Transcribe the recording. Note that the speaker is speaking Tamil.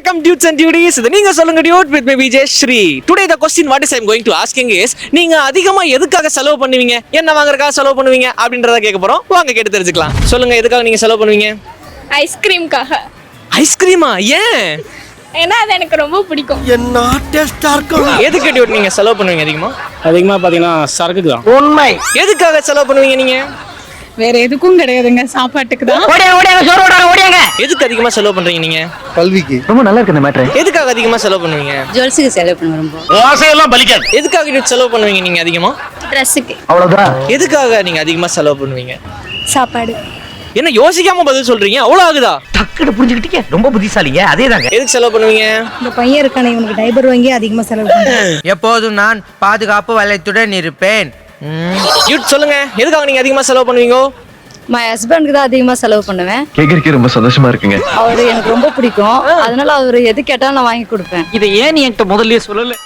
Welcome dudes and duties. நீங்க சொல்லுங்க dude with me Vijay Shri. Today the question what is I'm going to asking is நீங்க அதிகமா எதுக்காக செலவு பண்ணுவீங்க? என்ன வாங்குறதுக்காக செலவு பண்ணுவீங்க அப்படின்றத கேட்க போறோம். வாங்க கேட்டு தெரிஞ்சுக்கலாம். சொல்லுங்க எதுக்காக நீங்க செலவு பண்ணுவீங்க? ஐஸ்கிரீம்காக. ஐஸ்கிரீமா? ஏன்? ஏன்னா அது எனக்கு ரொம்ப பிடிக்கும். என்ன டேஸ்டா இருக்கும். எதுக்கு dude நீங்க செலவு பண்ணுவீங்க அதிகமா பாத்தீங்கன்னா சரக்குக்கு தான். உண்மை. எதுக்காக செலவு பண்ணுவீங்க நீங்க? வேற எதுக்கும் கிடையாதுங்க, சாப்பாட்டுக்கு தான். எதுக்கு அதிகமா செலவு பண்றீங்க நீங்க? கல்விக்கு. ரொம்ப நல்லா இருக்கு இந்த மேட்டர். எதுக்காக அதிகமா செலவு பண்ணுவீங்க? ஜுவல்ஸுக்கு செலவு பண்ணுவேன் ரொம்ப. ஆசையெல்லாம் பலிக்காது. எதுக்காக dude செலவு பண்ணுவீங்க நீங்க அதிகமா? ட்ரெஸ்ஸுக்கு. அவ்வளவுதான். எதுக்காக நீங்க அதிகமா செலவு பண்ணுவீங்க? சாப்பாடு. என்ன யோசிக்காம பதில் சொல்றீங்க? அவ்வளவு ஆகுதா? டக்குனு புரிஞ்சுக்கிட்டீங்க, ரொம்ப புத்திசாலிங்க. அதேதாங்க. எதுக்கு செலவு பண்ணுவீங்க? இந்த பையன் இருக்கானே, இவனுக்கு டைபர் வாங்கி அதிகமா செலவு பண்ணுவேன். எப்போதும் நான் பாதுகாப்பு வளையத்துடன் இருப்பேன். யூட் சொல்லுங்க எதுக்காக நீங்க அதிகமா செலவு பண்ணுவீங்க? மை ஹஸ்பண்டுக்கு தான் அதிகமா செலவு பண்ணுவேன். கேக்குறதுக்கு ரொம்ப சந்தோஷமா இருக்குங்க. அவரு எனக்கு ரொம்ப பிடிக்கும், அதனால அவரு எது கேட்டாலும் நான் வாங்கி கொடுப்பேன். இதை ஏன் நீ என்கிட்ட முதல்லயே சொல்லல?